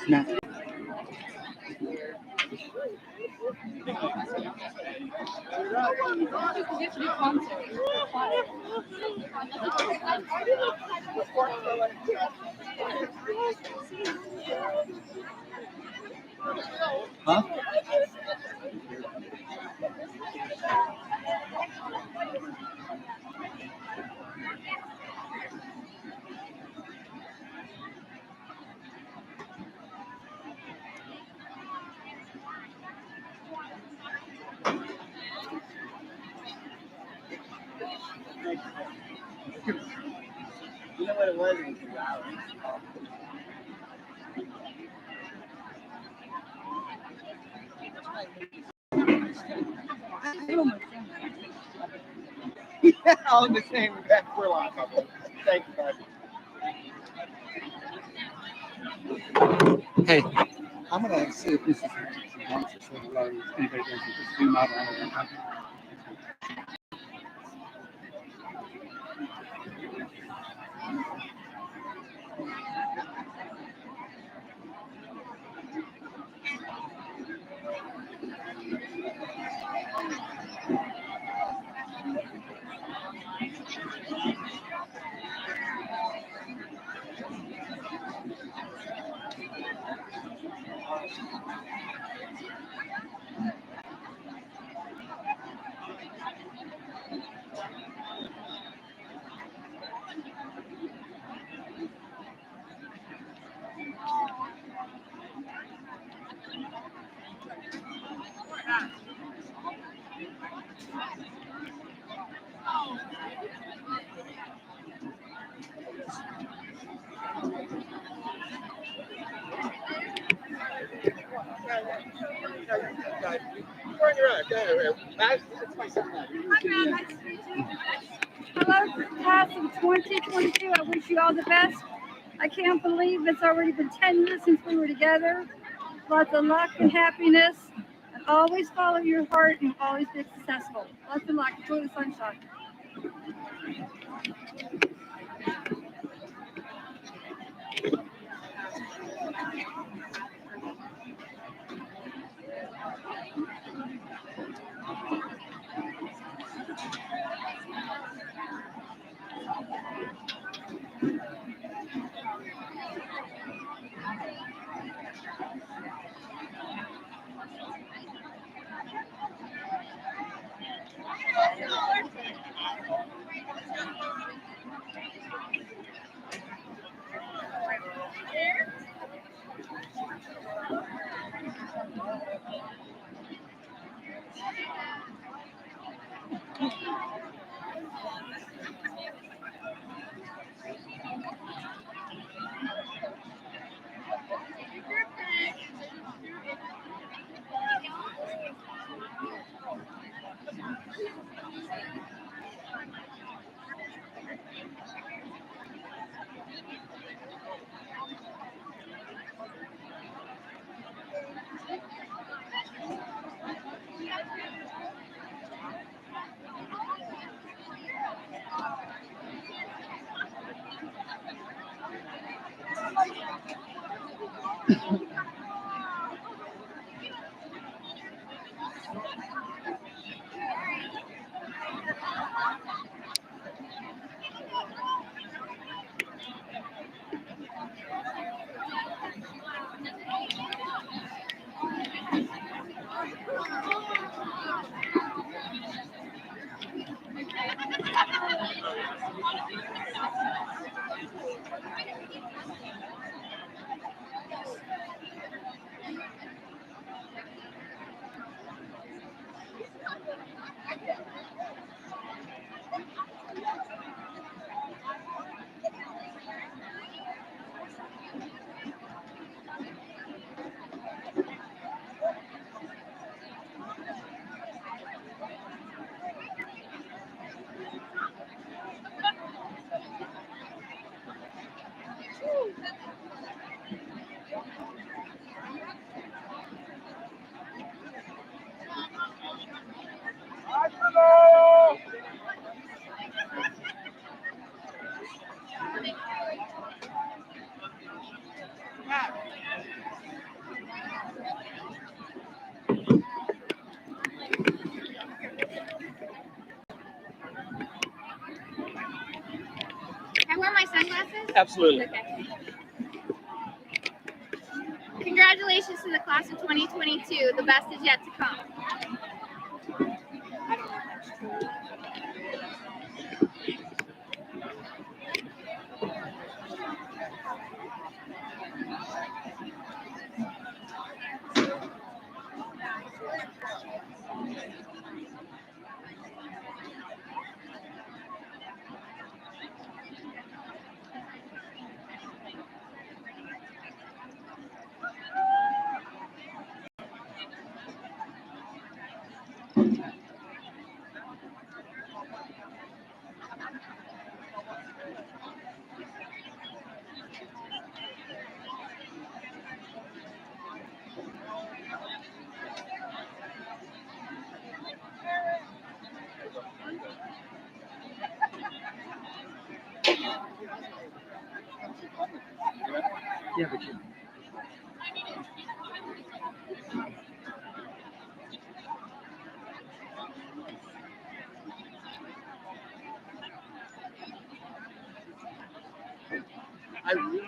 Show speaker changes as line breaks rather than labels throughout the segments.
Snap. Huh? You know what it was? It was loud. Yeah, all in the same. We're on couple. Thank you, bud. Hey, I'm gonna see if this is wants to say hello. Anybody doesn't just zoom out on it.
Hello, class of 2022. I wish you all the best. I can't believe it's already been 10 years since we were together. Lots of luck and happiness. And always follow your heart and always be successful. Lots of luck. Enjoy the sunshine.
sunglasses?
Absolutely.
Okay. Congratulations to the class of 2022. The best is yet to come.
Yeah, but you. I really.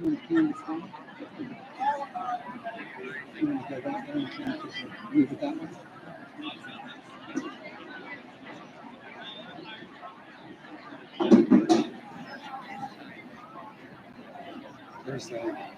You want to understand? You want to go back there and just move it that way? There's that.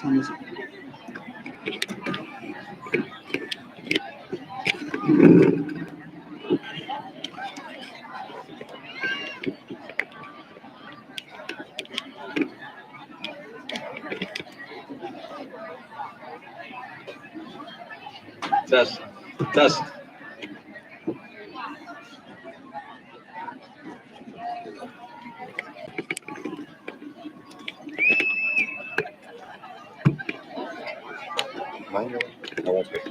one is it?
Test. Test. Mine? I won't pick.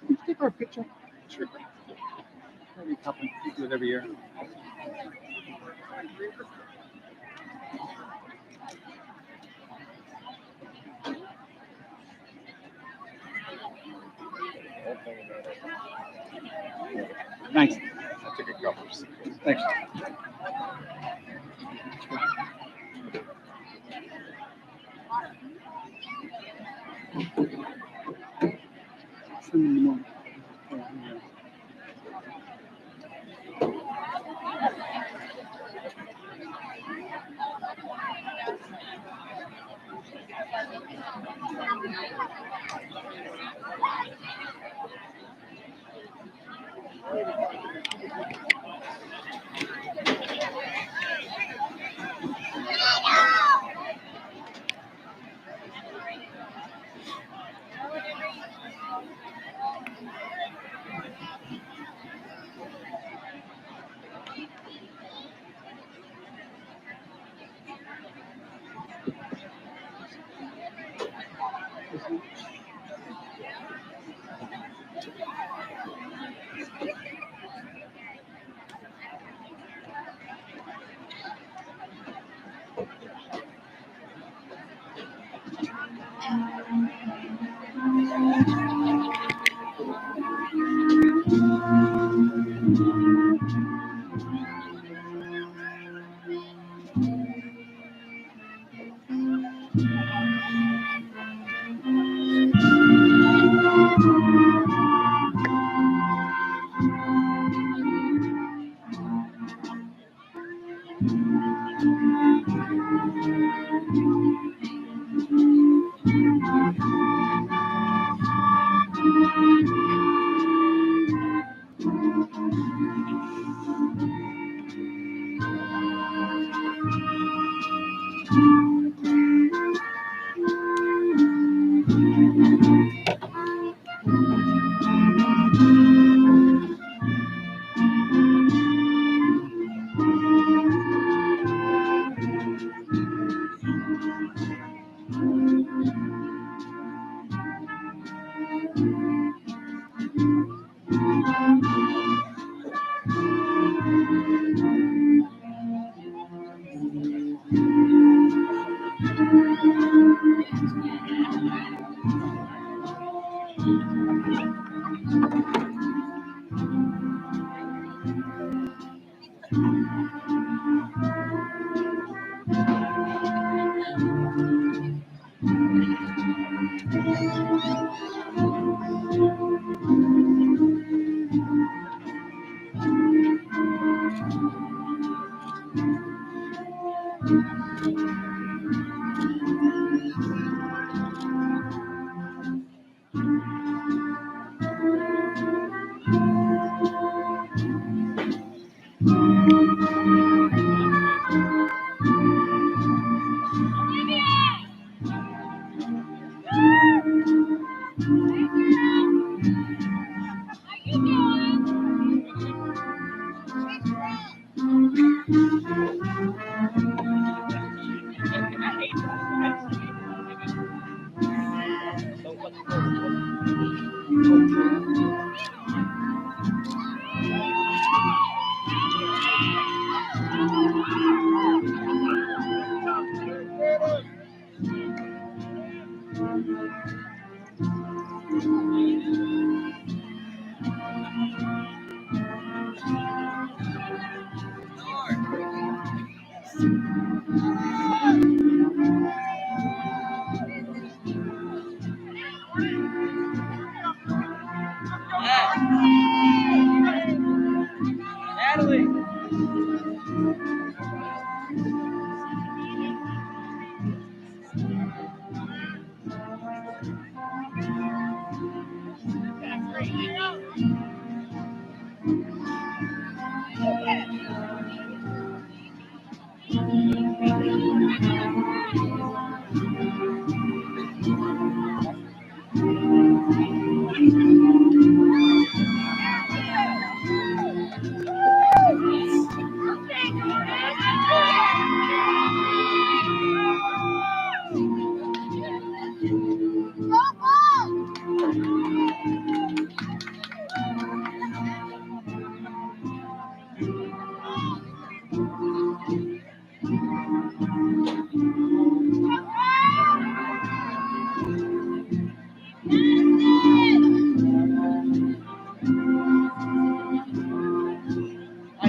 Can you take our picture?
Sure.
Every couple, we do it every year. Thanks.
I took a couple of seconds.
Thanks. Send me more. Hi,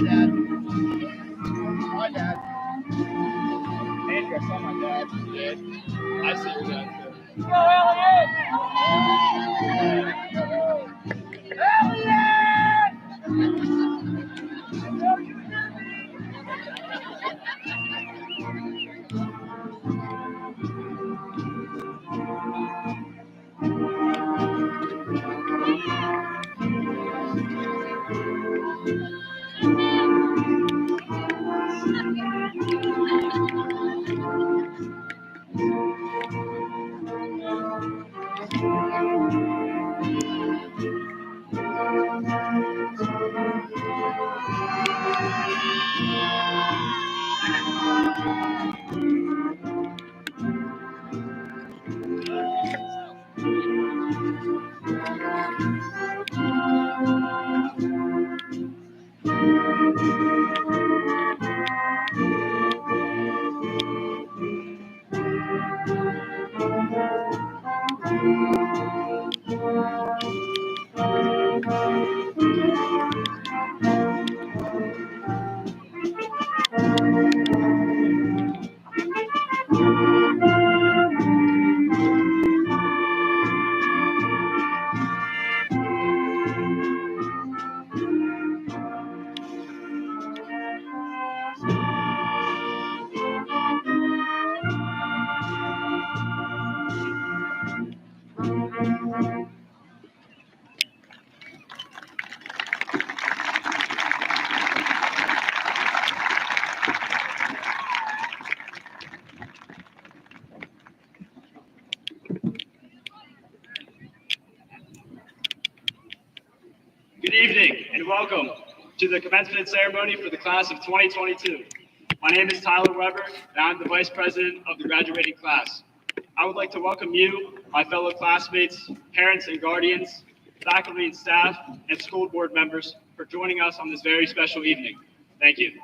Dad. Hi, Dad. Andrew, I saw my dad.
Yeah, I see your dad too.
Good evening and welcome to the commencement ceremony for the class of 2022. My name is Tyler Weber and I'm the Vice President of the graduating class. I would like to welcome you, my fellow classmates, parents and guardians, faculty and staff, and school board members for joining us on this very special evening. Thank you.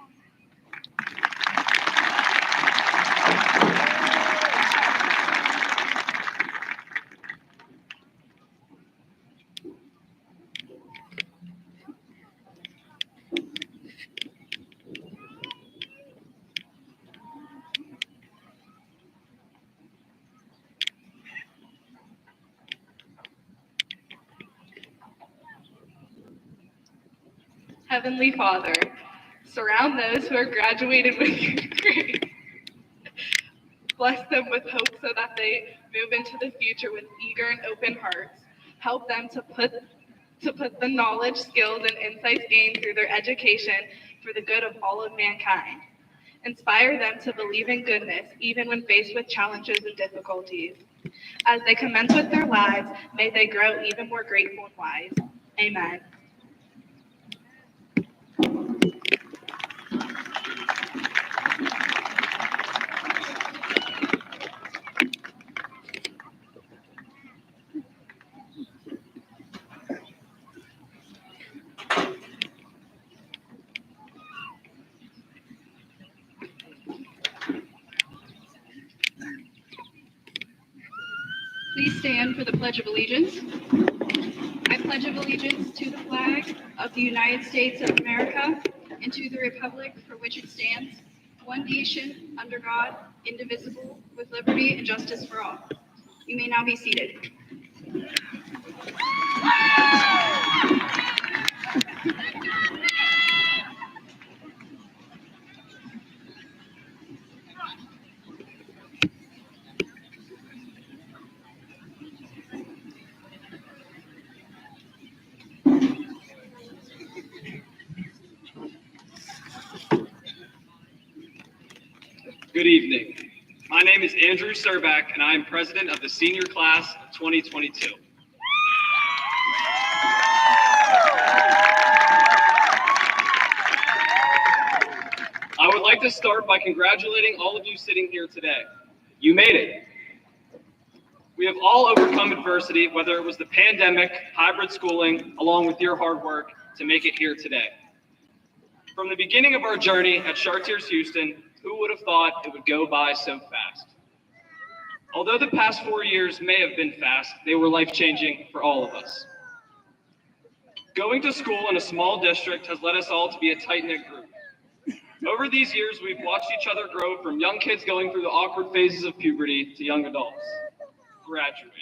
Heavenly Father, surround those who are graduated with your grace. Bless them with hope so that they move into the future with eager and open hearts. Help them to put the knowledge, skills, and insights gained through their education for the good of all of mankind. Inspire them to believe in goodness, even when faced with challenges and difficulties. As they commence with their lives, may they grow even more grateful and wise. Amen.
Please stand for the Pledge of Allegiance. I pledge allegiance to the flag of the United States of America and to the republic for which it stands, one nation, under God, indivisible, with liberty and justice for all. You may now be seated.
Good evening. My name is Andrew Serback, and I am president of the senior class of 2022. I would like to start by congratulating all of you sitting here today. You made it. We have all overcome adversity, whether it was the pandemic, hybrid schooling, along with your hard work to make it here today. From the beginning of our journey at Chartiers-Houston, who would have thought it would go by so fast? Although the past 4 years may have been fast, they were life-changing for all of us. Going to school in a small district has led us all to be a tight-knit group. Over these years, we've watched each other grow from young kids going through the awkward phases of puberty to young adults graduating.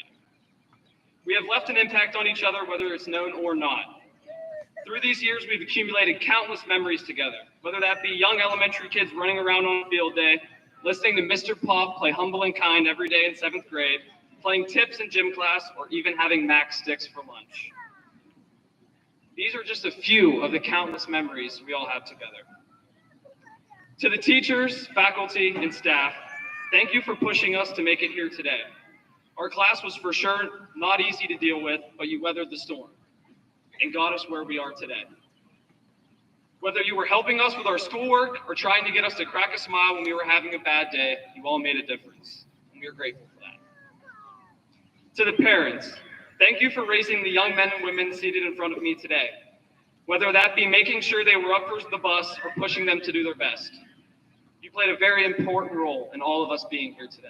We have left an impact on each other, whether it's known or not. Through these years, we've accumulated countless memories together, whether that be young elementary kids running around on field day, listening to Mr. Pop play Humble and Kind every day in 7th grade, playing tips in gym class, or even having Mac sticks for lunch. These are just a few of the countless memories we all have together. To the teachers, faculty, and staff, thank you for pushing us to make it here today. Our class was for sure not easy to deal with, but you weathered the storm and got us where we are today. Whether you were helping us with our schoolwork or trying to get us to crack a smile when we were having a bad day, you all made a difference, and we are grateful for that. To the parents, thank you for raising the young men and women seated in front of me today, whether that be making sure they were up for the bus or pushing them to do their best. You played a very important role in all of us being here today.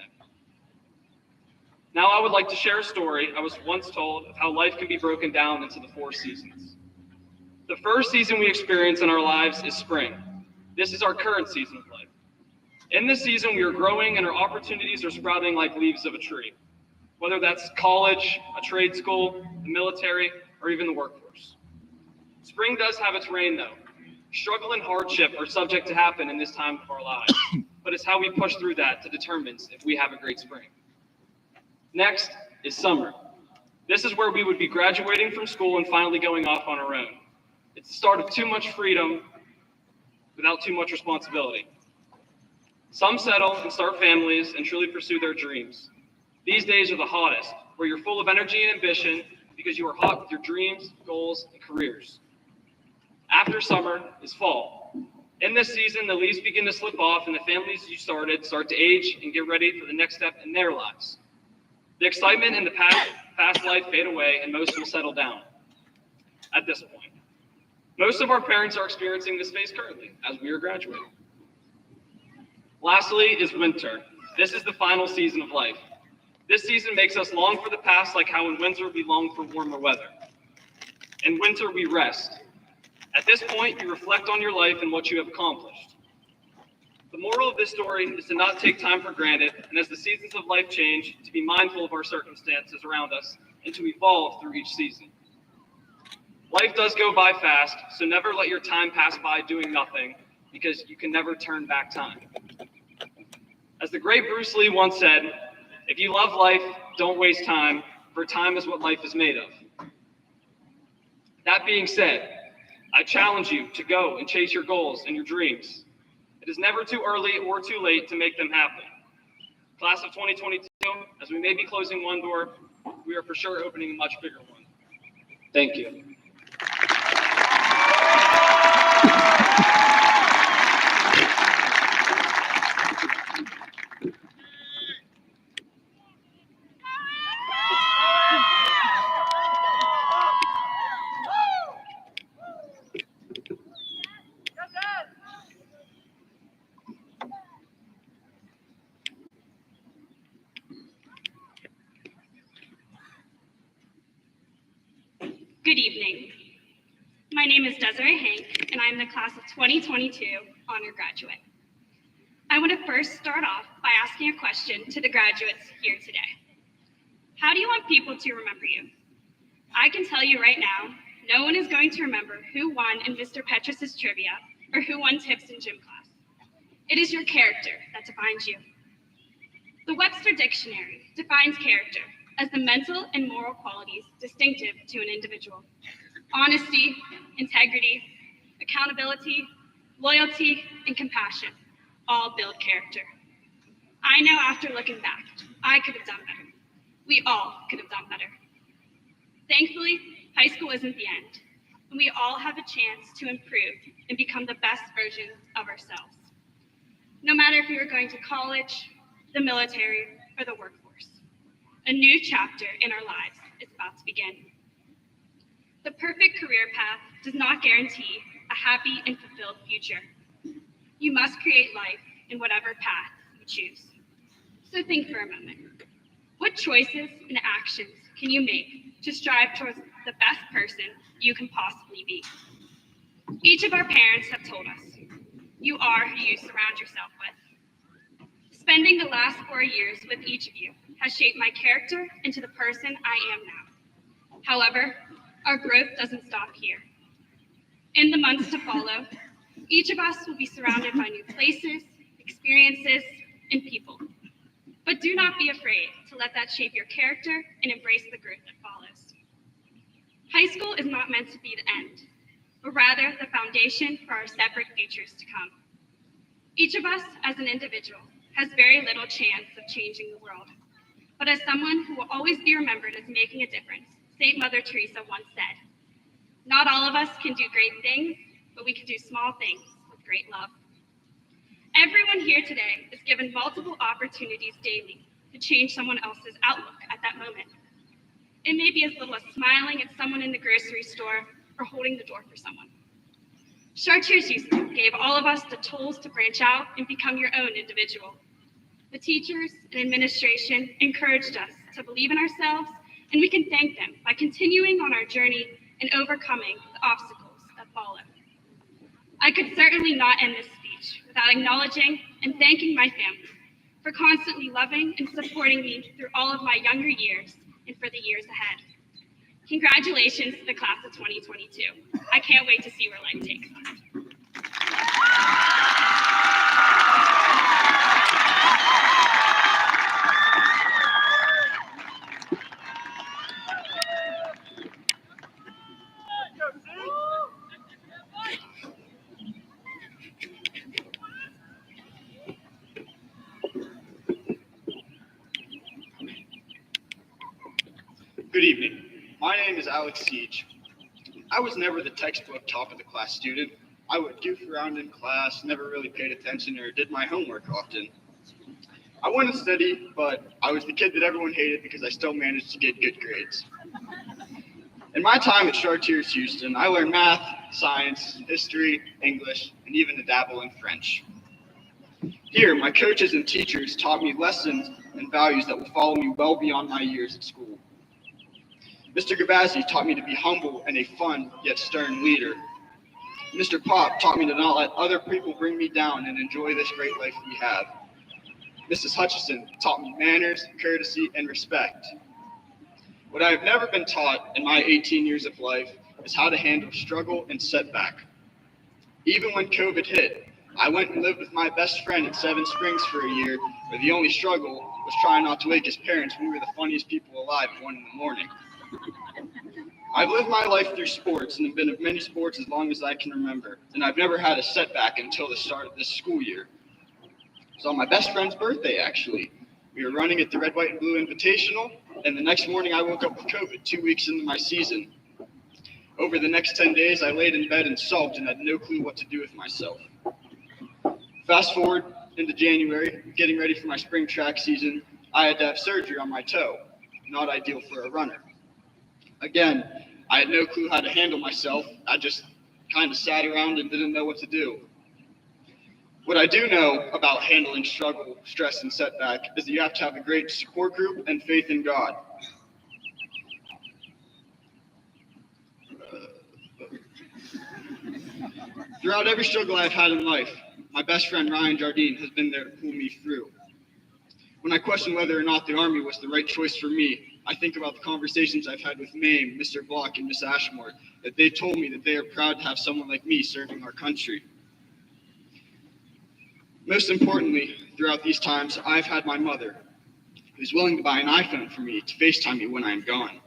Now I would like to share a story I was once told of how life can be broken down into the 4 seasons. The first season we experience in our lives is spring. This is our current season of life. In this season, we are growing and our opportunities are sprouting like leaves of a tree, whether that's college, a trade school, the military, or even the workforce. Spring does have its rain though. Struggle and hardship are subject to happen in this time of our lives, but it's how we push through that that determines if we have a great spring. Next is summer. This is where we would be graduating from school and finally going off on our own. It's the start of too much freedom without too much responsibility. Some settle and start families and truly pursue their dreams. These days are the hottest, where you're full of energy and ambition because you are hot with your dreams, goals, and careers. After summer is fall. In this season, the leaves begin to slip off and the families you started start to age and get ready for the next step in their lives. The excitement and the past life fade away, and most will settle down at this point. Most of our parents are experiencing this phase currently as we are graduating. Lastly is winter. This is the final season of life. This season makes us long for the past, like how in winter we long for warmer weather. In winter we rest. At this point, you reflect on your life and what you have accomplished. The moral of this story is to not take time for granted, and as the seasons of life change, to be mindful of our circumstances around us and to evolve through each season. Life does go by fast, so never let your time pass by doing nothing, because you can never turn back time. As the great Bruce Lee once said, if you love life, don't waste time, for time is what life is made of. That being said, I challenge you to go and chase your goals and your dreams. It is never too early or too late to make them happen. Class of 2022, as we may be closing one door, we are for sure opening a much bigger one. Thank you.
Good evening. My name is Desiree Hank, and I am the class of 2022 honor graduate. I want to first start off by asking a question to the graduates here today. How do you want people to remember you? I can tell you right now, no one is going to remember who won in Mr. Petrus's trivia or who won tips in gym class. It is your character that defines you. The Webster Dictionary defines character as the mental and moral qualities distinctive to an individual. Honesty, integrity, accountability, loyalty, and compassion all build character. I know after looking back, I could have done better. We all could have done better. Thankfully, high school isn't the end, and we all have a chance to improve and become the best version of ourselves. No matter if you are going to college, the military, or the workforce. A new chapter in our lives is about to begin. The perfect career path does not guarantee a happy and fulfilled future. You must create life in whatever path you choose. So think for a moment. What choices and actions can you make to strive towards the best person you can possibly be? Each of our parents have told us, you are who you surround yourself with. Spending the last 4 years with each of you has shaped my character into the person I am now. However, our growth doesn't stop here. In the months to follow, each of us will be surrounded by new places, experiences, and people. But do not be afraid to let that shape your character and embrace the growth that follows. High school is not meant to be the end, but rather the foundation for our separate futures to come. Each of us as an individual has very little chance of changing the world. But as someone who will always be remembered as making a difference, St. Mother Teresa once said, not all of us can do great things, but we can do small things with great love. Everyone here today is given multiple opportunities daily to change someone else's outlook at that moment. It may be as little as smiling at someone in the grocery store or holding the door for someone. Chartiers-Houston gave all of us the tools to branch out and become your own individual. The teachers and administration encouraged us to believe in ourselves, and we can thank them by continuing on our journey and overcoming the obstacles that follow. I could certainly not end this speech without acknowledging and thanking my family for constantly loving and supporting me through all of my younger years and for the years ahead. Congratulations to the class of 2022. I can't wait to see where life takes us.
Good evening. My name is Alex Siege. I was never the textbook top of the class student. I would goof around in class, never really paid attention or did my homework often. I wouldn't study, but I was the kid that everyone hated because I still managed to get good grades. In my time at Chartiers-Houston, I learned math, science, history, English, and even a dabble in French. Here, my coaches and teachers taught me lessons and values that will follow me well beyond my years at school. Mr. Gabazzi taught me to be humble and a fun yet stern leader. Mr. Pop taught me to not let other people bring me down and enjoy this great life we have. Mrs. Hutchison taught me manners, courtesy, and respect. What I have never been taught in my 18 years of life is how to handle struggle and setback. Even when COVID hit, I went and lived with my best friend at Seven Springs for a year, where the only struggle was trying not to wake his parents when we were the funniest people alive at 1 a.m. I've lived my life through sports and have been at many sports as long as I can remember, and I've never had a setback until the start of this school year. It was on my best friend's birthday, actually. We were running at the Red, White, and Blue Invitational, and the next morning I woke up with COVID 2 weeks into my season. Over the next 10 days, I laid in bed and sulked and had no clue what to do with myself. Fast forward into January, getting ready for my spring track season, I had to have surgery on my toe. Not ideal for a runner. Again, I had no clue how to handle myself. I just kind of sat around and didn't know what to do. What I do know about handling struggle, stress, and setback is that you have to have a great support group and faith in God. Throughout every struggle I've had in life, my best friend Ryan Jardine has been there to pull me through. When I question whether or not the Army was the right choice for me, I think about the conversations I've had with Mame, Mr. Block, and Miss Ashmore, that they told me that they are proud to have someone like me serving our country. Most importantly, throughout these times, I've had my mother, who's willing to buy an iPhone for me to FaceTime me when I'm gone.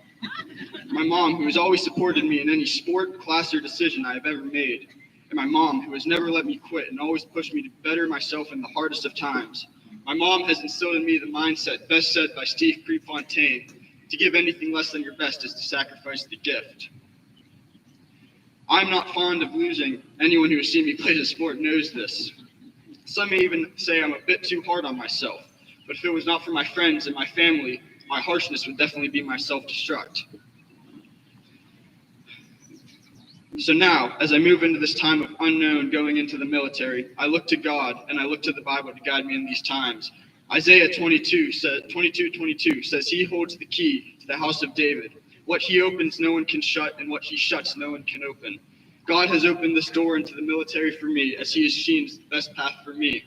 My mom, who has always supported me in any sport, class, or decision I have ever made. And my mom, who has never let me quit and always pushed me to better myself in the hardest of times. My mom has instilled in me the mindset best said by Steve Prefontaine, to give anything less than your best is to sacrifice the gift. I'm not fond of losing. Anyone who has seen me play the sport knows this. Some may even say I'm a bit too hard on myself, but if it was not for my friends and my family, my harshness would definitely be my self-destruct. So now, as I move into this time of unknown going into the military, I look to God and I look to the Bible to guide me in these times. Isaiah 22:22 says, He holds the key to the house of David. What He opens, no one can shut, and what He shuts, no one can open. God has opened this door into the military for me, as He has seen the best path for me.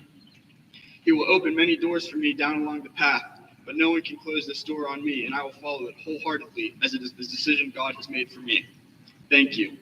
He will open many doors for me down along the path, but no one can close this door on me, and I will follow it wholeheartedly, as it is the decision God has made for me. Thank you.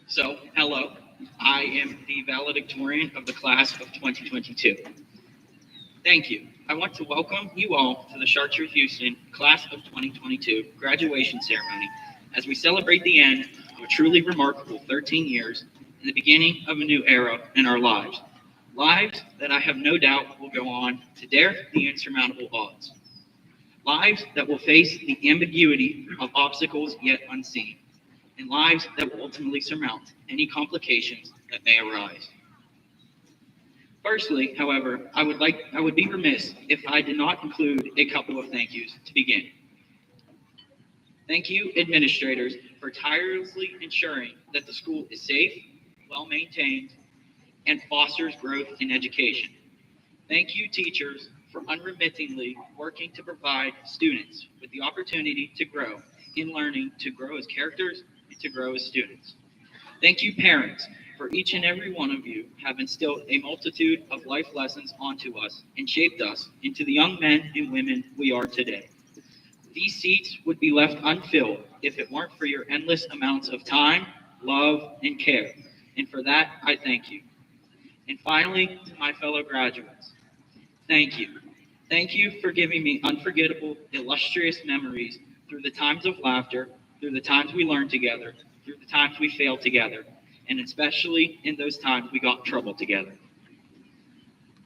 So, hello, I am the valedictorian of the class of 2022. Thank you. I want to welcome you all to the Chartiers-Houston class of 2022 graduation ceremony as we celebrate the end of a truly remarkable 13 years and the beginning of a new era in our lives. Lives that I have no doubt will go on to dare the insurmountable odds. Lives that will face the ambiguity of obstacles yet unseen. And lives that will ultimately surmount any complications that may arise. Firstly, however, I would be remiss if I did not include a couple of thank yous to begin. Thank you, administrators, for tirelessly ensuring that the school is safe, well-maintained, and fosters growth in education. Thank you, teachers, for unremittingly working to provide students with the opportunity to grow in learning, to grow as characters, to grow as students. Thank you, parents, for each and every one of you have instilled a multitude of life lessons onto us and shaped us into the young men and women we are today. These seats would be left unfilled if it weren't for your endless amounts of time, love, and care. And for that, I thank you. And finally, to my fellow graduates, thank you. Thank you for giving me unforgettable, illustrious memories through the times of laughter, through the times we learned together, through the times we failed together, and especially in those times we got in trouble together.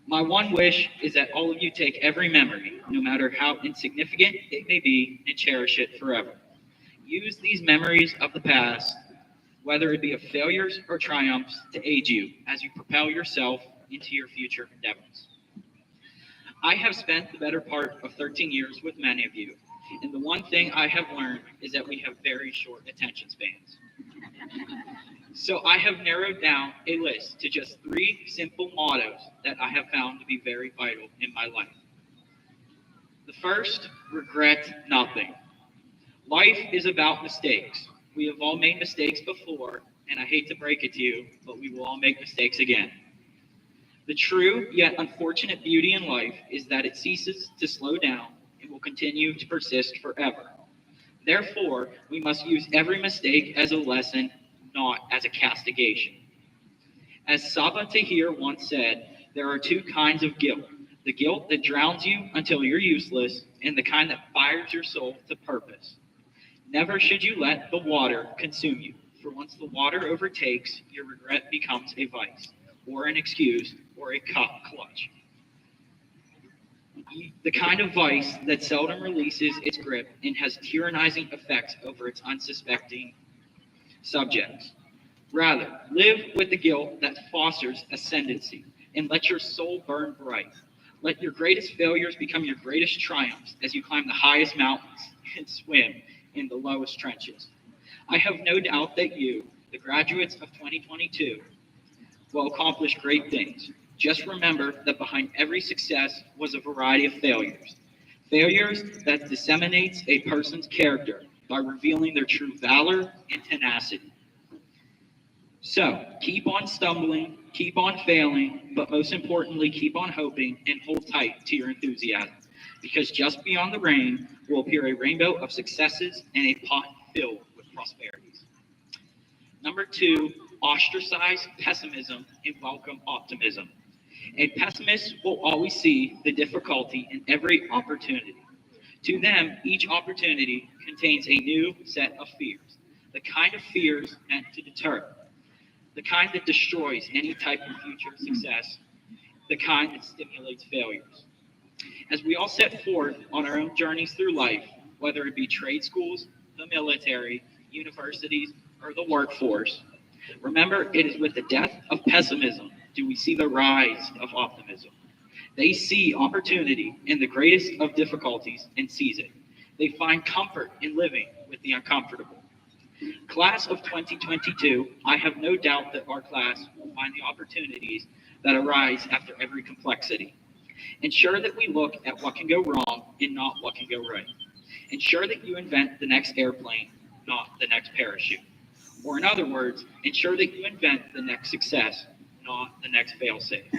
My one wish is that all of you take every memory, no matter how insignificant it may be, and cherish it forever. Use these memories of the past, whether it be of failures or triumphs, to aid you as you propel yourself into your future endeavors. I have spent the better part of 13 years with many of you, and the one thing I have learned is that we have very short attention spans. So I have narrowed down a list to just 3 simple mottos that I have found to be very vital in my life. The first, regret nothing. Life is about mistakes. We have all made mistakes before, and I hate to break it to you, but we will all make mistakes again. The true yet unfortunate beauty in life is that it ceases to slow down and will continue to persist forever. Therefore, we must use every mistake as a lesson, not as a castigation. As Saba Tahir once said, there are 2 kinds of guilt: the guilt that drowns you until you're useless, and the kind that fires your soul to purpose. Never should you let the water consume you, for once the water overtakes, your regret becomes a vice, or an excuse, or a clutch. The kind of vice that seldom releases its grip and has tyrannizing effects over its unsuspecting subjects. Rather, live with the guilt that fosters ascendancy, and let your soul burn bright. Let your greatest failures become your greatest triumphs as you climb the highest mountains and swim in the lowest trenches. I have no doubt that you, the graduates of 2022, will accomplish great things. Just remember that behind every success was a variety of failures. Failures that disseminates a person's character by revealing their true valor and tenacity. So, keep on stumbling, keep on failing, but most importantly, keep on hoping and hold tight to your enthusiasm, because just beyond the rain will appear a rainbow of successes and a pot filled with prosperities. Number 2, ostracize pessimism and welcome optimism. A pessimist will always see the difficulty in every opportunity. To them, each opportunity contains a new set of fears, the kind of fears meant to deter, the kind that destroys any type of future success, the kind that stimulates failures. As we all set forth on our own journeys through life, whether it be trade schools, the military, universities, or the workforce, remember, it is with the death of pessimism do we see the rise of optimism. They see opportunity in the greatest of difficulties and seize it. They find comfort in living with the uncomfortable. Class of 2022, I have no doubt that our class will find the opportunities that arise after every complexity. Ensure that we look at what can go wrong and not what can go right. Ensure that you invent the next airplane, not the next parachute. Or in other words, ensure that you invent the next success, not the next failsafe.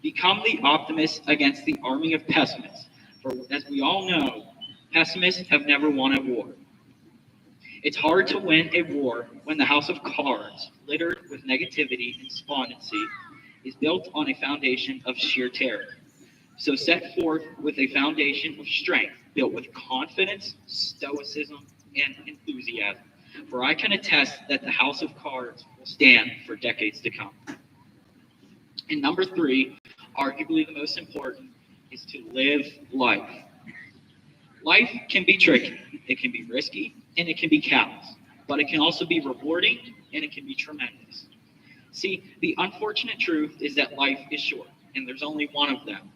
Become the optimist against the army of pessimists, for as we all know, pessimists have never won a war. It's hard to win a war when the house of cards, littered with negativity and despondency, is built on a foundation of sheer terror. So set forth with a foundation of strength, built with confidence, stoicism, and enthusiasm. For I can attest that the house of cards will stand for decades to come. And number 3, arguably the most important, is to live life. Life can be tricky, it can be risky, and it can be callous, but it can also be rewarding and it can be tremendous. See, the unfortunate truth is that life is short, and there's only one of them,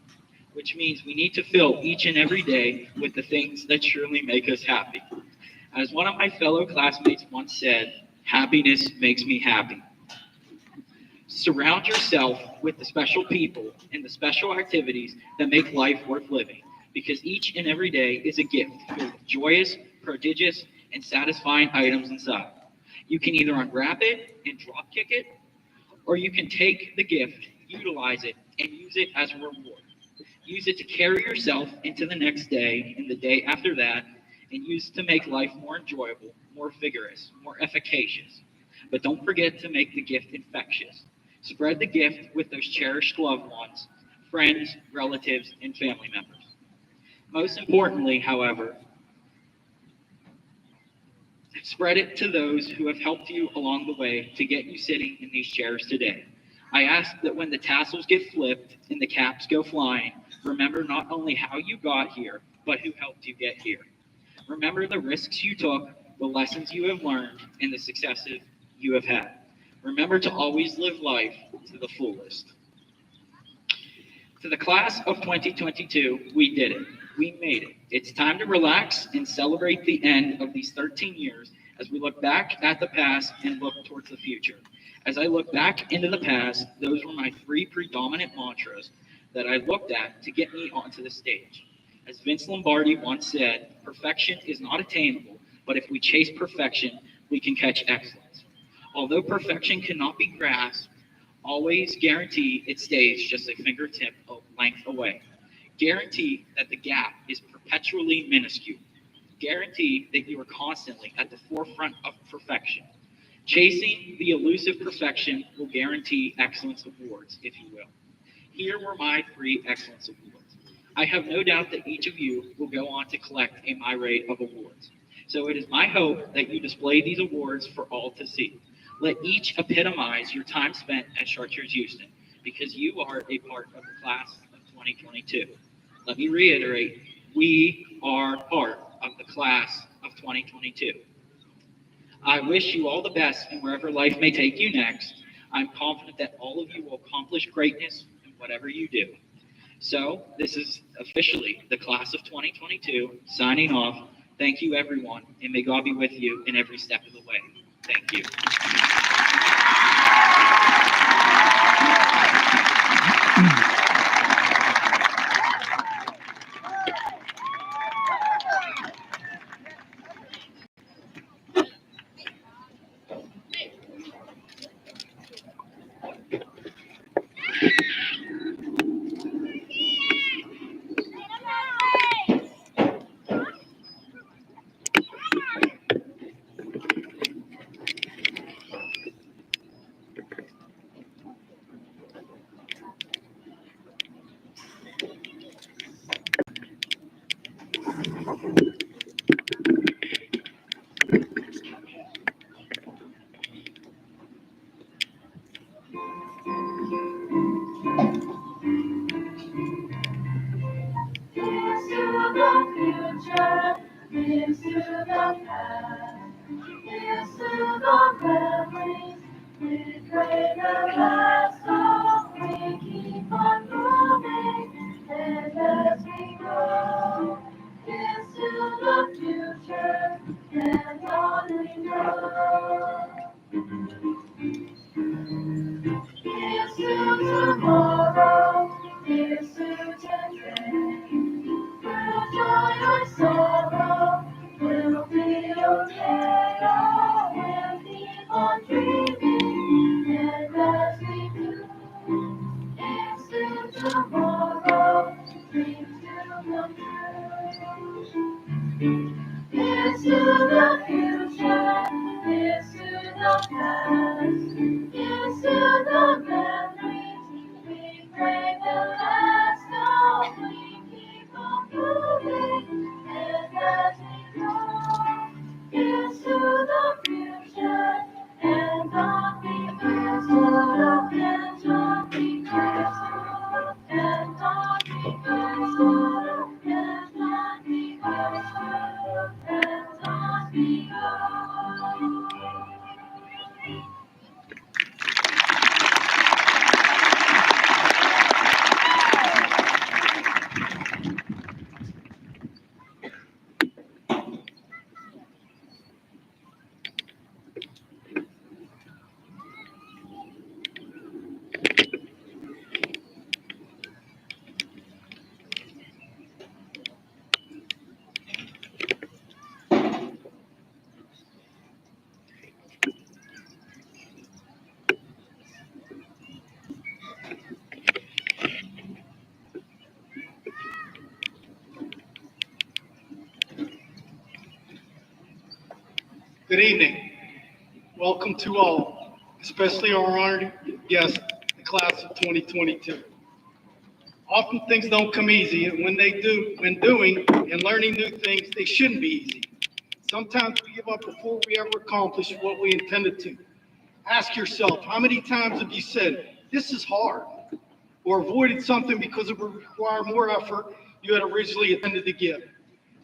which means we need to fill each and every day with the things that truly make us happy. As one of my fellow classmates once said, happiness makes me happy. Surround yourself with the special people and the special activities that make life worth living, because each and every day is a gift filled with joyous, prodigious, and satisfying items inside. You can either unwrap it and drop kick it, or you can take the gift, utilize it, and use it as a reward. Use it to carry yourself into the next day and the day after that, and use it to make life more enjoyable, more vigorous, more efficacious. But don't forget to make the gift infectious. Spread the gift with those cherished loved ones, friends, relatives, and family members. Most importantly, however, spread it to those who have helped you along the way to get you sitting in these chairs today. I ask that when the tassels get flipped and the caps go flying, remember not only how you got here, but who helped you get here. Remember the risks you took, the lessons you have learned, and the successes you have had. Remember to always live life to the fullest. To the class of 2022, we did it. We made it. It's time to relax and celebrate the end of these 13 years as we look back at the past and look towards the future. As I look back into the past, those were my three predominant mantras that I looked at to get me onto the stage. As Vince Lombardi once said, perfection is not attainable, but if we chase perfection, we can catch excellence. Although perfection cannot be grasped, always guarantee it stays just a fingertip of length away. Guarantee that the gap is perpetually minuscule. Guarantee that you are constantly at the forefront of perfection. Chasing the elusive perfection will guarantee excellence awards, if you will. Here were my three excellence awards. I have no doubt that each of you will go on to collect a myriad of awards. So it is my hope that you display these awards for all to see. Let each epitomize your time spent at Chartiers-Houston, because you are a part of the class of 2022. Let me reiterate, we are part of the class of 2022. I wish you all the best in wherever life may take you next. I'm confident that all of you will accomplish greatness in whatever you do. So this is officially the class of 2022 signing off. Thank you, everyone, and may God be with you in every step of the way. Thank you.
Here's to the future, here's to the past, here's to the memories we create the last. Oh, we keep on moving, and as we go, here's to the future, and on we go. Here's to tomorrow, here's to today. Through joy or sorrow, we'll be okay. Oh, we'll keep on dreaming, and as we do, here's to tomorrow, dreams will come true. Here's to the future, here's to the past, here's to the memories we pray will last. Oh, we keep on moving, and as we go, here's to the future, and on we go, and on we go, and on we go, and on we go, and on we go.
Good evening.
Welcome to all, especially our honored guests, the class of 2022. Often things don't come easy, and when they do, when doing and learning new things, they shouldn't be easy. Sometimes we give up before we ever accomplish what we intended to. Ask yourself, how many times have you said, this is hard, or avoided something because it would require more effort you had originally intended to give?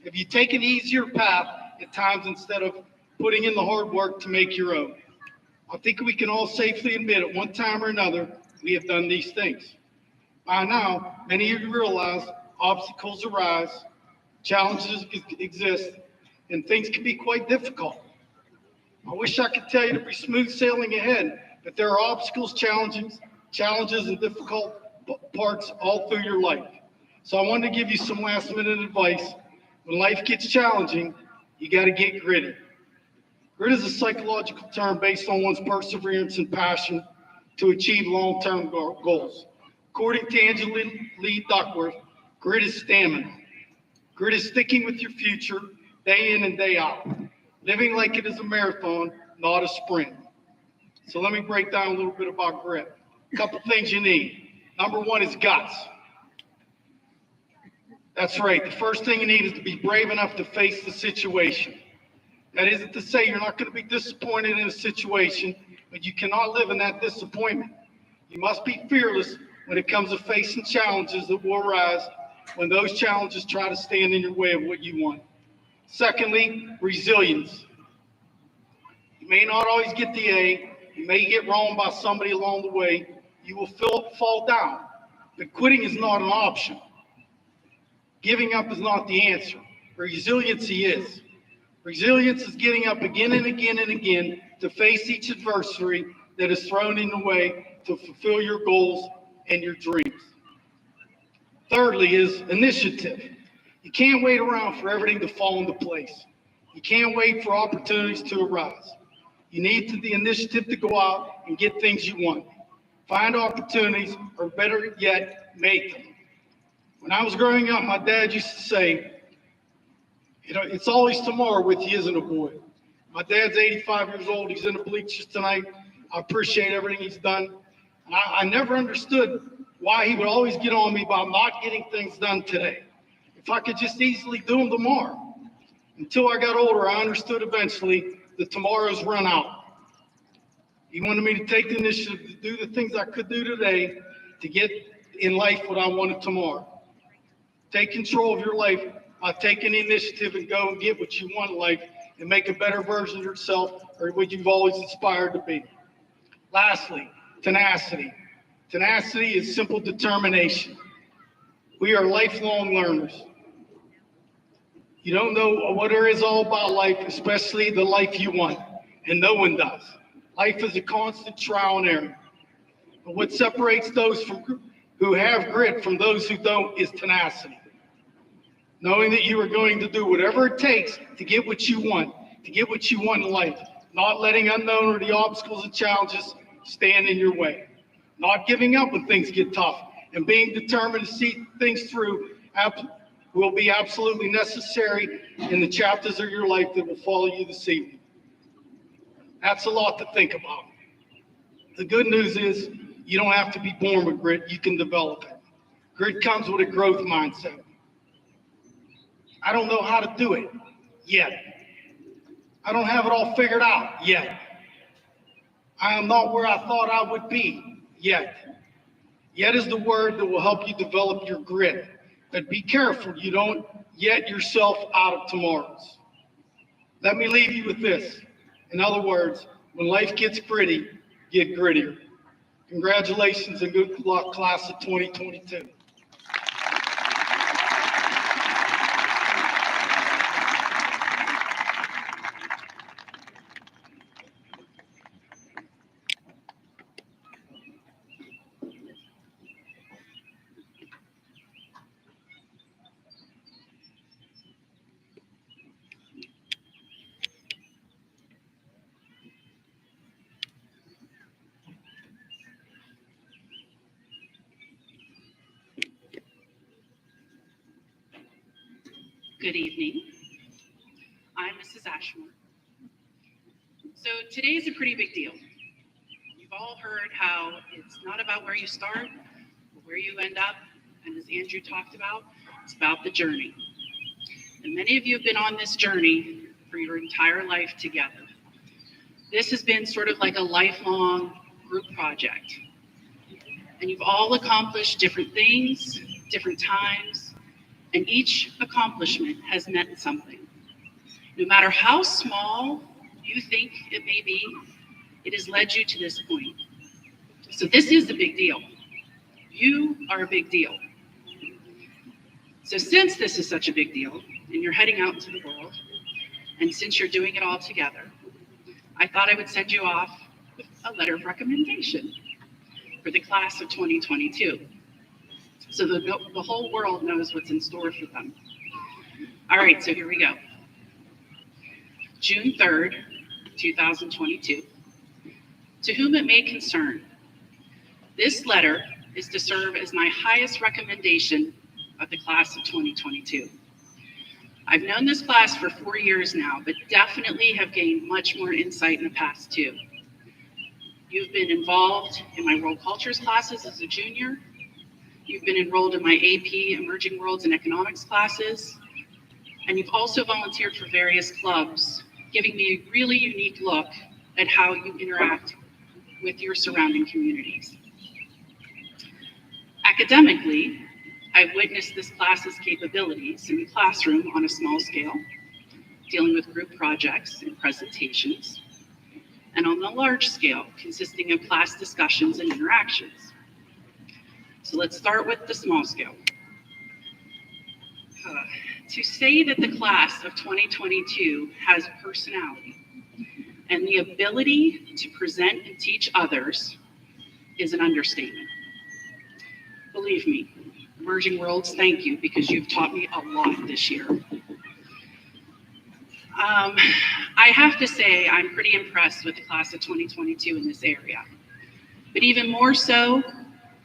Have you taken the easier path at times instead of putting in the hard work to make your own? I think we can all safely admit at one time or another, we have done these things. By now, many of you realize obstacles arise, challenges exist, and things can be quite difficult. I wish I could tell you to be smooth sailing ahead, but there are obstacles, challenges, and difficult parts all through your life. So I wanted to give you some last minute advice. When life gets challenging, you got to get gritty. Grit is a psychological term based on one's perseverance and passion to achieve long-term goals. According to Angela Lee Duckworth, grit is stamina. Grit is sticking with your future day in and day out, living like it is a marathon, not a sprint. So let me break down a little bit about grit. A couple things you need. Number one is guts. That's right. The first thing you need is to be brave enough to face the situation. That isn't to say you're not going to be disappointed in a situation, but you cannot live in that disappointment. You must be fearless when it comes to facing challenges that will arise when those challenges try to stand in your way of what you want. Secondly, resilience. You may not always get the A. You may get wrong by somebody along the way. You will fall down, but quitting is not an option. Giving up is not the answer. Resiliency is. Resilience is getting up again and again and again to face each adversity that is thrown in the way to fulfill your goals and your dreams. Thirdly is initiative. You can't wait around for everything to fall into place. You can't wait for opportunities to arise. You need the initiative to go out and get things you want. Find opportunities, or better yet, make them. When I was growing up, my dad used to say, it's always tomorrow with you, isn't it, boy? My dad's 85 years old. He's in the bleachers tonight. I appreciate everything he's done. And I never understood why he would always get on me about not getting things done today. If I could just easily do them tomorrow. Until I got older, I understood eventually that tomorrows run out. He wanted me to take the initiative to do the things I could do today to get in life what I wanted tomorrow. Take control of your life by taking the initiative and go and get what you want in life and make a better version of yourself or what you've always aspired to be. Lastly, tenacity. Tenacity is simple determination. We are lifelong learners. You don't know what there is all about life, especially the life you want, and no one does. Life is a constant trial and error. But what separates those who have grit from those who don't is tenacity. Knowing that you are going to do whatever it takes to get what you want in life, not letting unknown or the obstacles and challenges stand in your way, not giving up when things get tough, and being determined to see things through will be absolutely necessary in the chapters of your life that will follow you this evening. That's a lot to think about. The good news is you don't have to be born with grit, you can develop it. Grit comes with a growth mindset. I don't know how to do it yet. I don't have it all figured out yet. I am not where I thought I would be yet. Yet is the word that will help you develop your grit. But be careful you don't yet yourself out of tomorrows. Let me leave you with this. In other words, when life gets gritty, get grittier. Congratulations and good luck, class of 2022.
Good evening. I'm Mrs. Ashmore. So today is a pretty big deal. You've all heard how it's not about where you start, but where you end up. And as Andrew talked about, it's about the journey. And many of you have been on this journey for your entire life together. This has been sort of like a lifelong group project. And you've all accomplished different things, different times, and each accomplishment has meant something. No matter how small you think it may be, it has led you to this point. So this is a big deal. You are a big deal. So since this is such a big deal, and you're heading out into the world, and since you're doing it all together, I thought I would send you off with a letter of recommendation for the class of 2022, so the whole world knows what's in store for them. All right, so here we go. June 3rd, 2022. To whom it may concern, this letter is to serve as my highest recommendation of the class of 2022. I've known this class for 4 years now, but definitely have gained much more insight in the past 2. You've been involved in my world cultures classes as a junior. You've been enrolled in my AP Emerging Worlds and Economics classes. And you've also volunteered for various clubs, giving me a really unique look at how you interact with your surrounding communities. Academically, I've witnessed this class's capabilities in the classroom on a small scale, dealing with group projects and presentations, and on the large scale, consisting of class discussions and interactions. So let's start with the small scale. To say that the class of 2022 has personality and the ability to present and teach others is an understatement. Believe me, Emerging Worlds, thank you, because you've taught me a lot this year. I have to say I'm pretty impressed with the class of 2022 in this area. But even more so,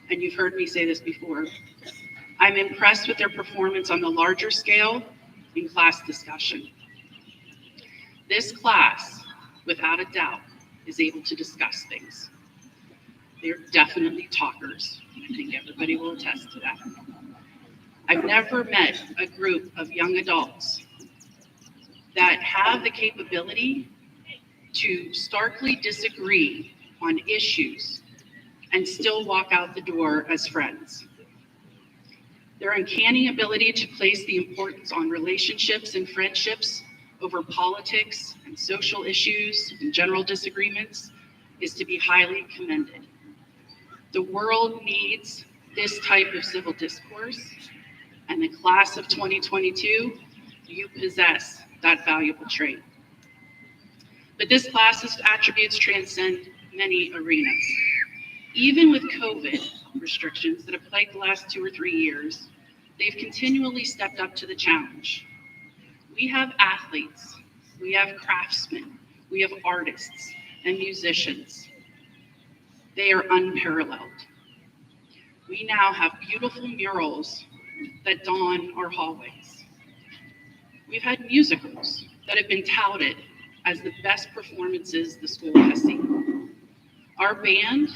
and you've heard me say this before, I'm impressed with their performance on the larger scale in class discussion. This class, without a doubt, is able to discuss things. They're definitely talkers. I think everybody will attest to that. I've never met a group of young adults that have the capability to starkly disagree on issues and still walk out the door as friends. Their uncanny ability to place the importance on relationships and friendships over politics and social issues and general disagreements is to be highly commended. The world needs this type of civil discourse, and the class of 2022, you possess that valuable trait. But this class's attributes transcend many arenas. Even with COVID restrictions that have plagued the last 2 or 3 years, they've continually stepped up to the challenge. We have athletes, we have craftsmen, we have artists and musicians. They are unparalleled. We now have beautiful murals that dawn our hallways. We've had musicals that have been touted as the best performances the school has seen. Our band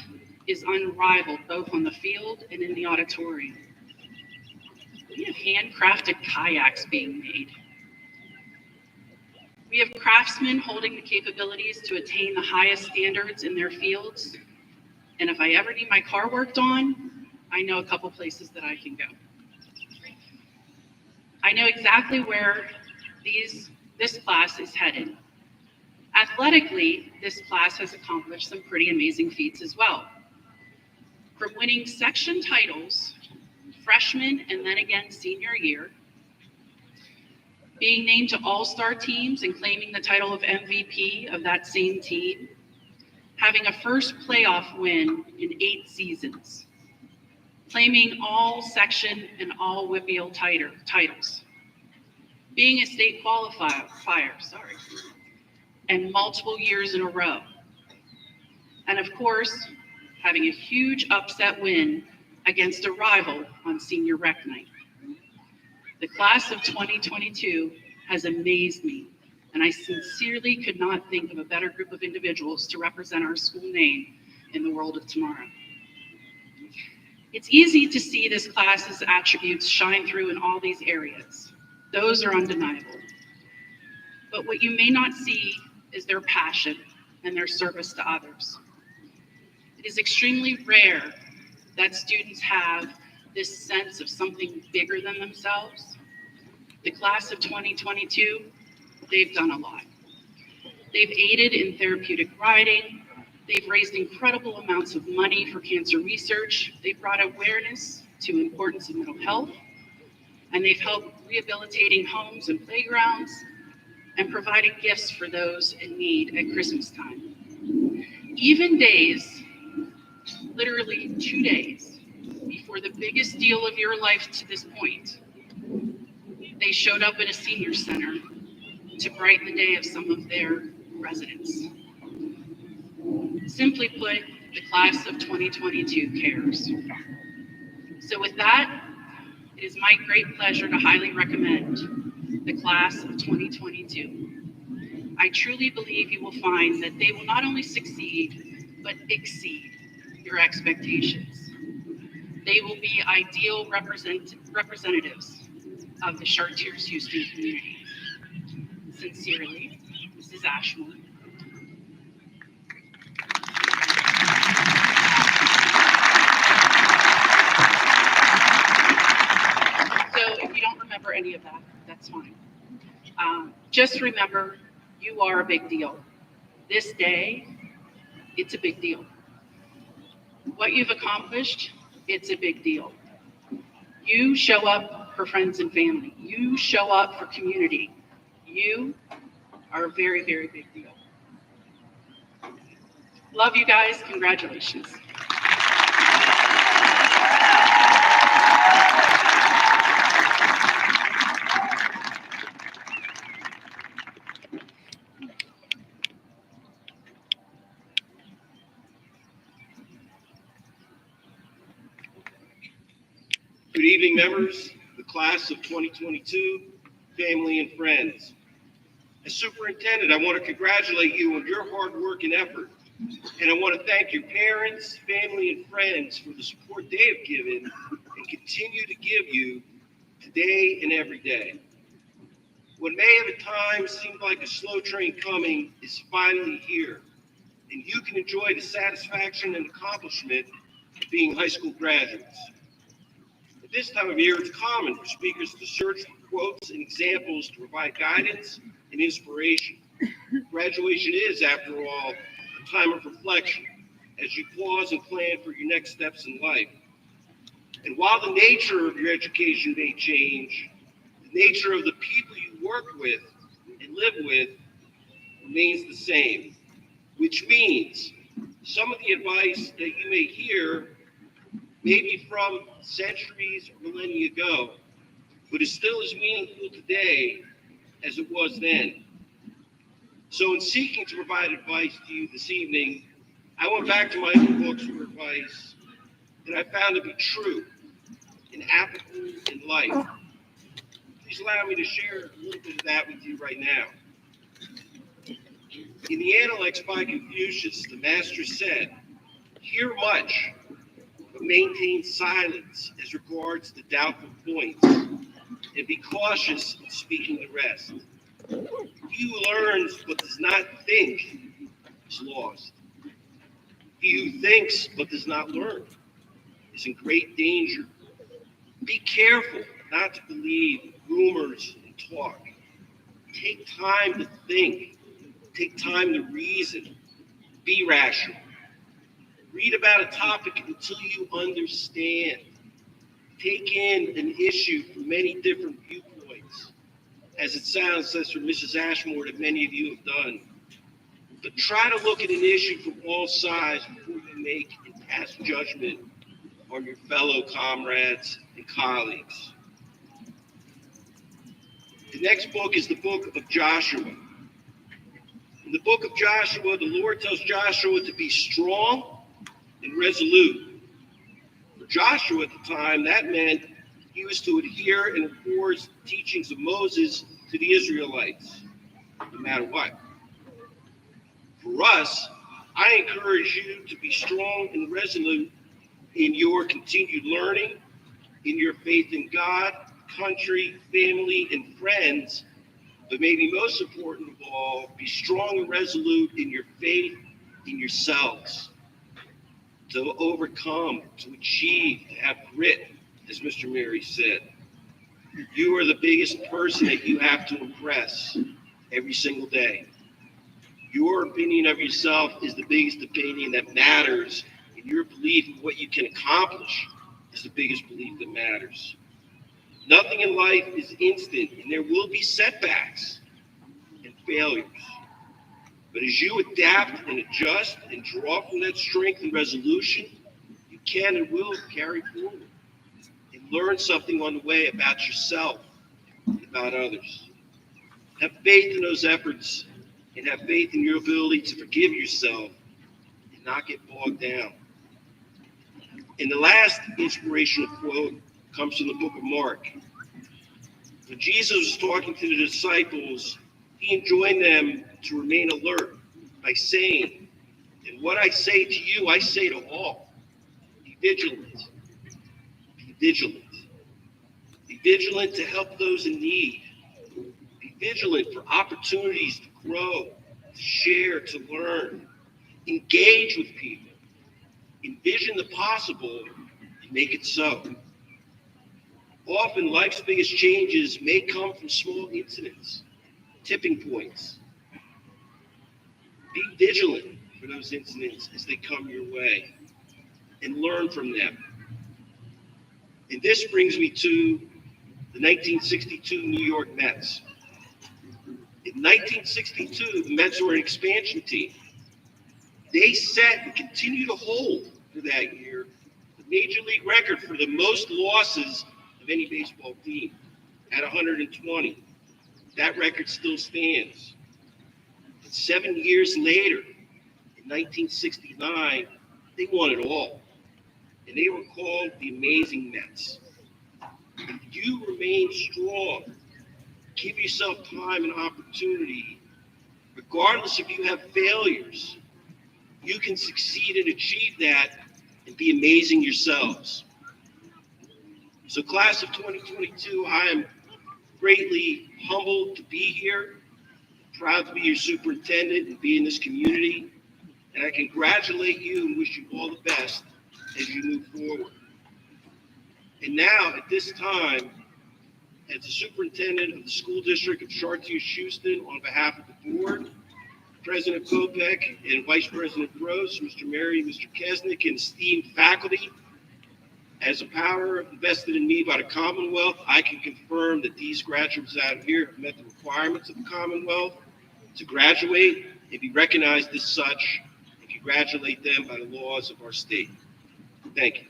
is unrivaled both on the field and in the auditorium. We have handcrafted kayaks being made. We have craftsmen holding the capabilities to attain the highest standards in their fields. And if I ever need my car worked on, I know a couple places that I can go. I know exactly where this class is headed. Athletically, this class has accomplished some pretty amazing feats as well. From winning section titles, freshman and then again senior year, being named to all-star teams and claiming the title of MVP of that same team, having a first playoff win in 8 seasons, claiming all section and all WPIAL titles, being a state qualifier, and multiple years in a row. And of course, having a huge upset win against a rival on senior rec night. The class of 2022 has amazed me and I sincerely could not think of a better group of individuals to represent our school name in the world of tomorrow. It's easy to see this class's attributes shine through in all these areas. Those are undeniable. But what you may not see is their passion and their service to others. It is extremely rare that students have this sense of something bigger than themselves. The class of 2022, they've done a lot. They've aided in therapeutic writing. They've raised incredible amounts of money for cancer research. They've brought awareness to the importance of mental health. And they've helped rehabilitating homes and playgrounds and providing gifts for those in need at Christmas time. Even days, literally 2 days, before the biggest deal of your life to this point, they showed up at a senior center to brighten the day of some of their residents. Simply put, the class of 2022 cares. So with that, it is my great pleasure to highly recommend the class of 2022. I truly believe you will find that they will not only succeed, but exceed your expectations. They will be ideal representatives of the Chartiers-Houston community. Sincerely, Mrs. Ashmore. So if you don't remember any of that, that's fine. Just remember, you are a big deal. This day, it's a big deal. What you've accomplished, it's a big deal. You show up for friends and family. You show up for community. You are a very, very big deal. Love you guys. Congratulations.
Good evening, members of the class of 2022, family and friends. As superintendent, I want to congratulate you on your hard work and effort. And I want to thank your parents, family, and friends for the support they have given and continue to give you today and every day. What may have at times seemed like a slow train coming is finally here, and you can enjoy the satisfaction and accomplishment of being high school graduates. At this time of year, it's common for speakers to search for quotes and examples to provide guidance and inspiration. Graduation is, after all, a time of reflection as you pause and plan for your next steps in life. And while the nature of your education may change, the nature of the people you work with and live with remains the same, which means some of the advice that you may hear may be from centuries or millennia ago, but is still as meaningful today as it was then. So in seeking to provide advice to you this evening, I went back to my own books for advice that I found to be true and applicable in life. Please allow me to share a little bit of that with you right now. In the Analects by Confucius, the master said, "Hear much, but maintain silence as regards the doubtful points, and be cautious in speaking the rest. He who learns but does not think is lost. He who thinks but does not learn is in great danger. Be careful not to believe rumors and talk. Take time to think. Take time to reason. Be rational. Read about a topic until you understand. Take in an issue from many different viewpoints, as it sounds as from Mrs. Ashmore that many of you have done. But try to look at an issue from all sides before you make and pass judgment on your fellow comrades and colleagues." The next book is the book of Joshua. In the book of Joshua, the Lord tells Joshua to be strong and resolute. For Joshua at the time, that meant he was to adhere and enforce the teachings of Moses to the Israelites. no matter what. For us, I encourage you to be strong and resolute in your continued learning, in your faith in God, country, family, and friends, but maybe most important of all, be strong and resolute in your faith in yourselves, to overcome, to achieve, to have grit, as Mr. Mary said. You are the biggest person that you have to impress every single day. Your opinion of yourself is the biggest opinion that matters, and your belief in what you can accomplish is the biggest belief that matters. Nothing in life is instant, and there will be setbacks and failures. But as you adapt and adjust and draw from that strength and resolution, you can and will carry forward and learn something on the way about yourself and about others. Have faith in those efforts and have faith in your ability to forgive yourself and not get bogged down. And the last inspirational quote comes from the book of Mark. When Jesus was talking to the disciples, he enjoined them to remain alert by saying, "And what I say to you, I say to all, be vigilant. Be vigilant. Be vigilant to help those in need. Be vigilant for opportunities to grow, to share, to learn. Engage with people. Envision the possible and make it so." Often life's biggest changes may come from small incidents, tipping points. Be vigilant for those incidents as they come your way and learn from them. And this brings me to the 1962 New York Mets. In 1962, the Mets were an expansion team. They set and continue to hold for that year the major league record for the most losses of any baseball team at 120. That record still stands. But 7 years later, in 1969, they won it all. And they were called the Amazing Mets. If you remain strong, give yourself time and opportunity, regardless if you have failures, you can succeed and achieve that and be amazing yourselves. So class of 2022, I am greatly humbled to be here, proud to be your superintendent and be in this community. And I congratulate you and wish you all the best as you move forward. And now, at this time, as the superintendent of the school district of Chartiers-Houston, on behalf of the board, President Kopek and Vice President Gross, Mr. Mary, Mr. Kesnick, and esteemed faculty, as a power vested in me by the Commonwealth, I can confirm that these graduates out here have met the requirements of the Commonwealth to graduate and be recognized as such, and congratulate them by the laws of our state. Thank you.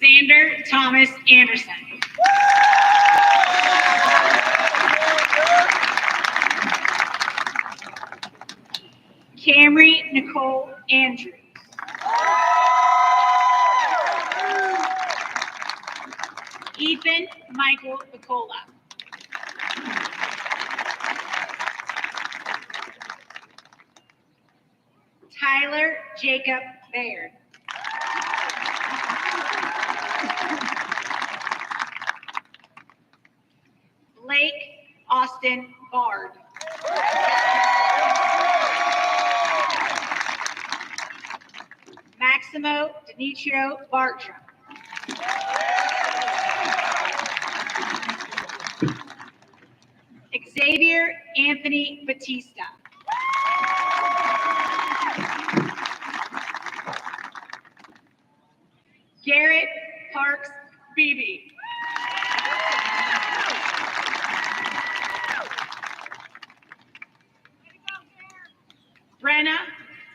Xander Thomas Anderson. Camry Nicole Andrews. Ethan Michael Nicola. Tyler Jacob Baird. Blake Austin Bard. Maximo Demetrio Bartram. Xavier Anthony Batista. Garrett Parks Beebe. Brenna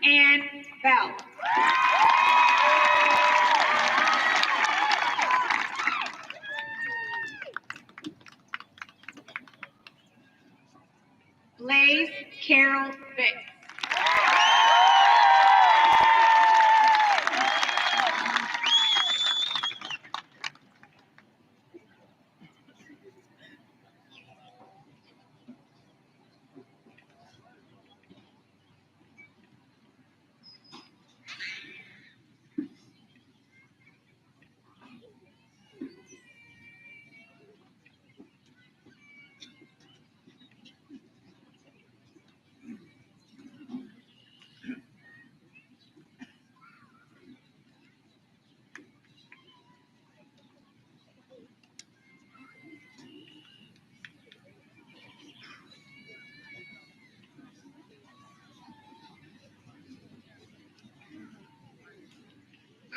Ann Bell. Blaze Carol Vick.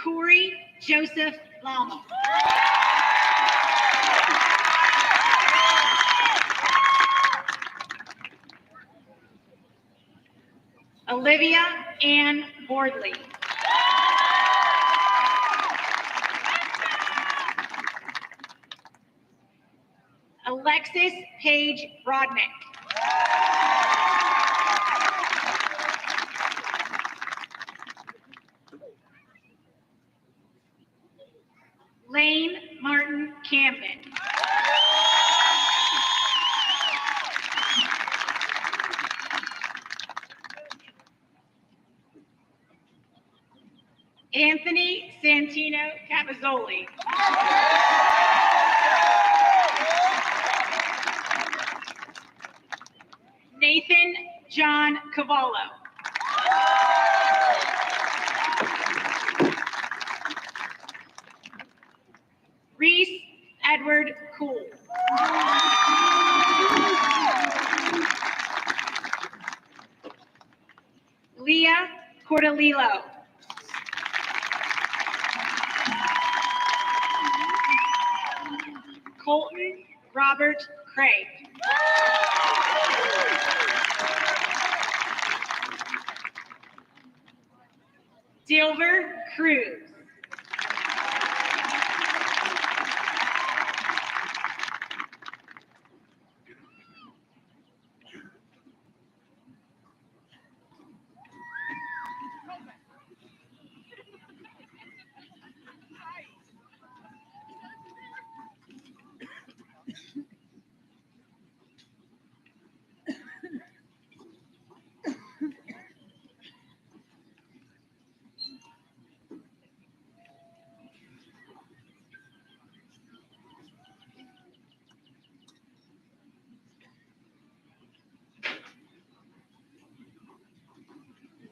Corey Joseph Lama. Olivia Ann Bordley. Alexis Paige Brodnick. Lane Martin Camden. Anthony Santino Cavazzoli. Nathan John Cavallo. Reese Edward Cool. Leah Cordalillo. Colton Robert Craig. Dilver Cruz.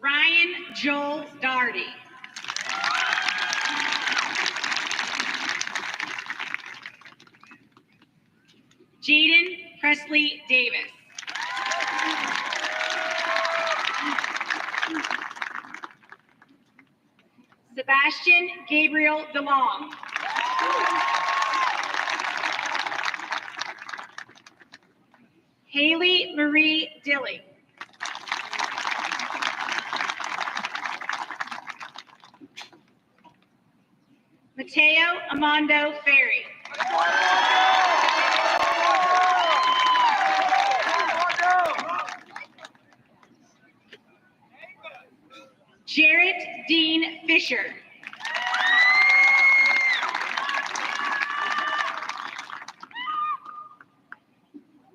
Ryan Joel Darty. Jaden Presley Davis. Sebastian Gabriel DeLong. Haley Marie Dilly. Mateo Amando Ferry. Jarrett Dean Fisher.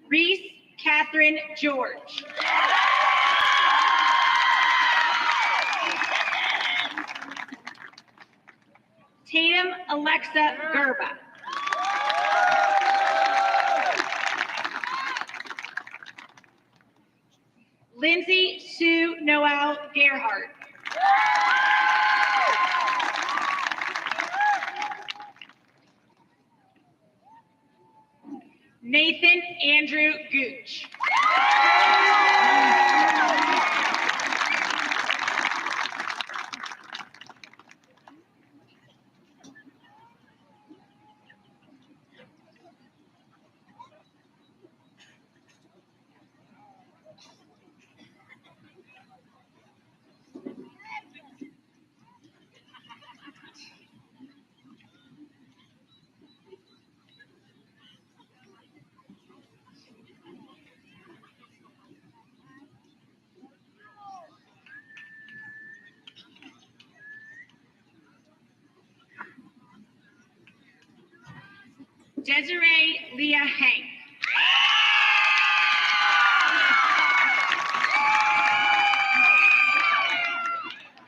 Reese Catherine George. Tatum Alexa Gerba. Lindsay Sue Noel Gerhardt. Nathan Andrew Gooch. Desiree Leah Hank.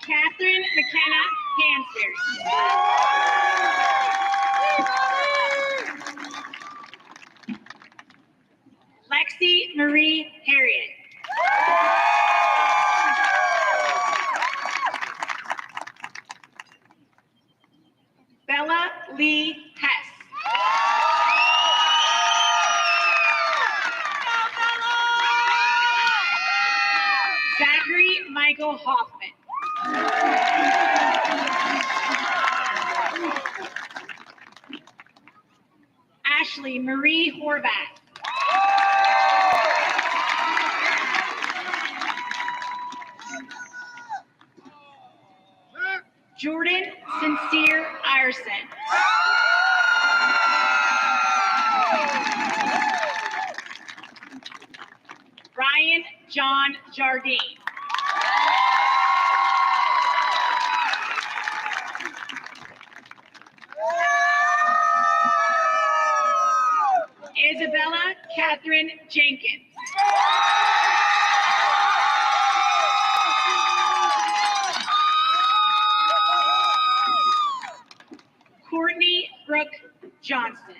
Catherine McKenna Hansberry. Lexi Marie Harriet. Bella Lee Hess. Zachary Michael Hoffman. Ashley Marie Horvath. Jordan Sincere Ireson. Ryan John Jardine. Isabella Catherine Jenkins. Courtney Brooke Johnson.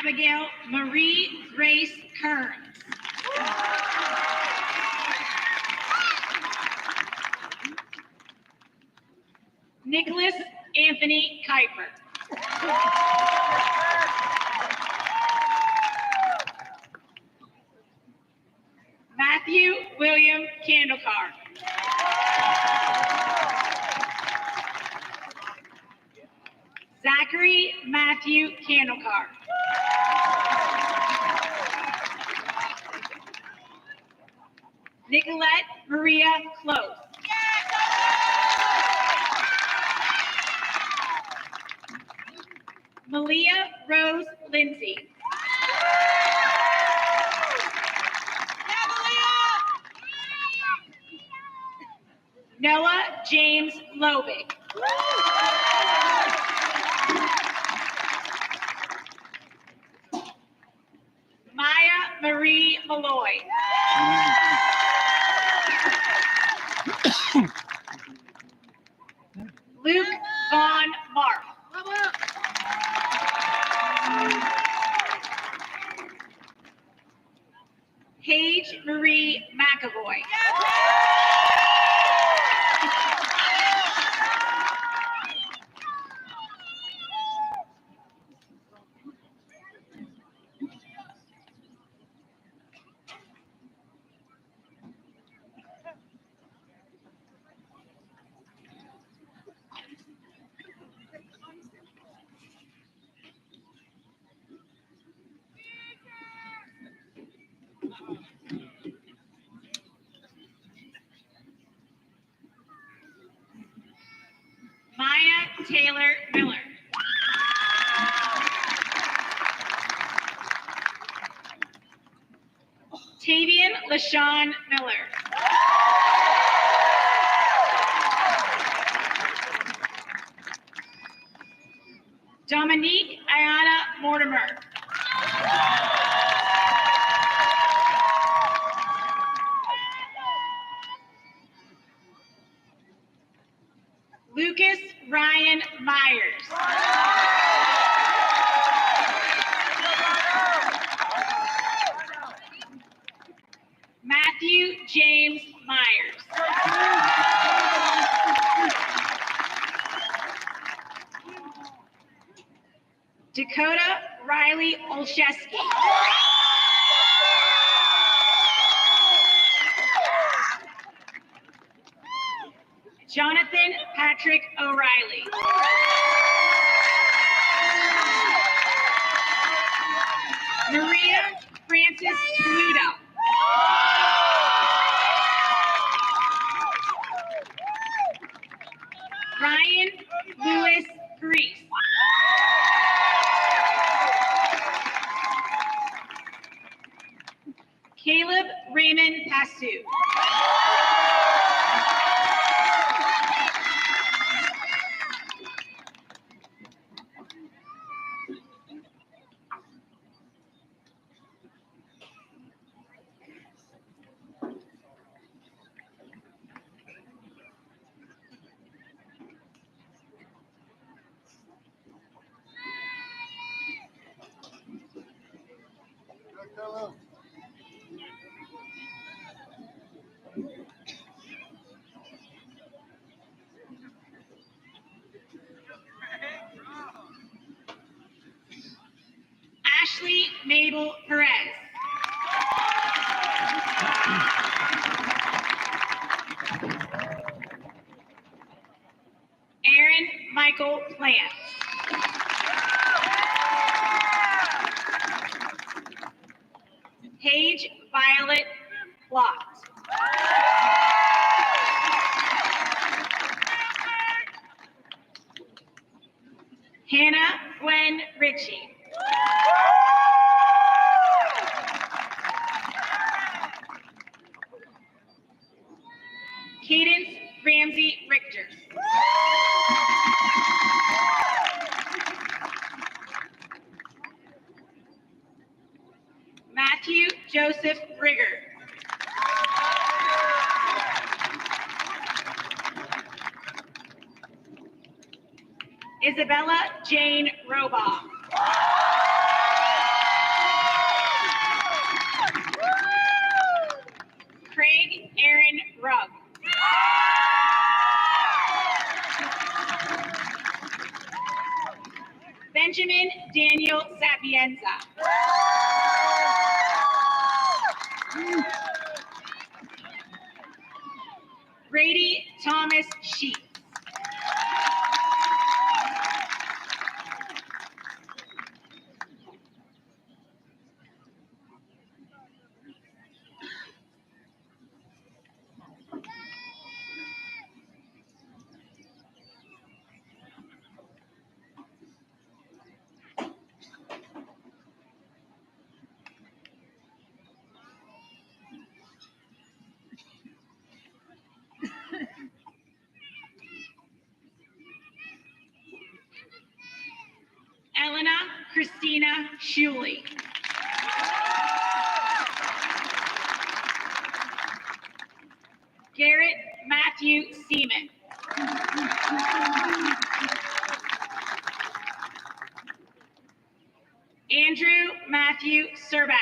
Abigail Marie Grace Kearns. Nicholas Anthony Kuiper. Matthew William Candlecar. Zachary Matthew Candlecar. Nicolette Maria Close. Malia Rose Lindsay. Noah James Lobig. Maya Marie Malloy. Luke Vaughn Mark. Paige Marie McAvoy. Maya Taylor Miller. Tavian LaShawn Miller. Dominique Ayana Mortimer. Lucas Ryan Myers. Matthew James Myers. Dakota Riley Olszewski. Jonathan Patrick O'Reilly. Maria Francis Pluto. Ryan Lewis Grease. Caleb Raymond Passu. Ashley Mabel Perez. Aaron Michael Plant. Paige Violet Plot. Hannah Gwen Ritchie. Cadence Ramsey Richter. Matthew Joseph Rigger. Isabella Jane Robaugh. Craig Aaron Rugg. Benjamin Daniel Sapienza. Brady Thomas Sheets. Elena Christina Shuley. Garrett Matthew Seaman. Andrew Matthew Serback.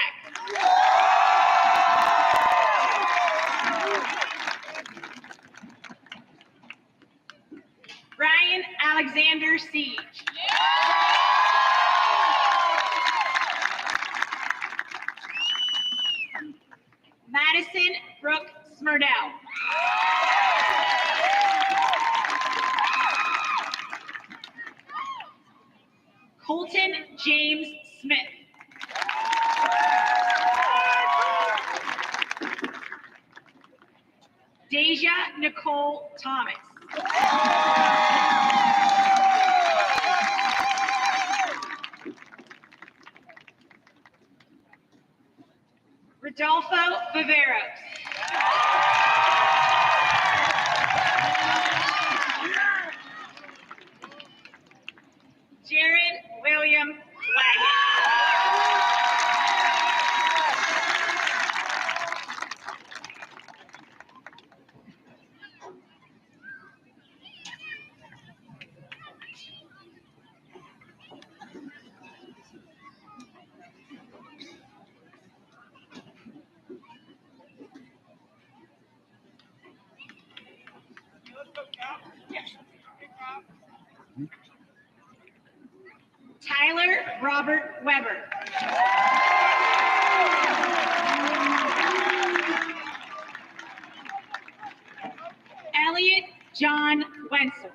Ryan Alexander Siege. Madison Brooke Smurdell. Colton James Smith. Deja Nicole Thomas. Rodolfo Viveros. Jared Tyler Robert Weber. Elliot John Wenzel.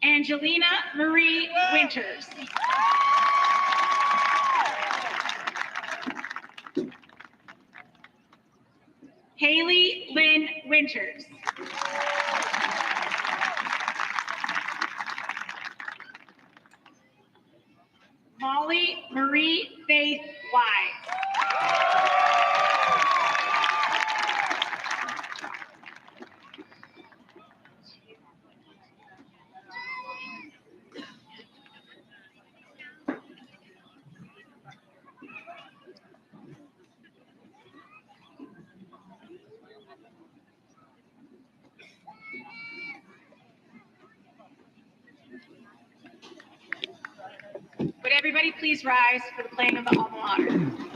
Angelina Marie Winters. Haley Lynn Winters. Molly Marie Faith Wise. Would everybody please rise for the playing of the alma mater?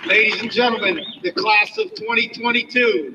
Ladies and gentlemen, the class of 2022.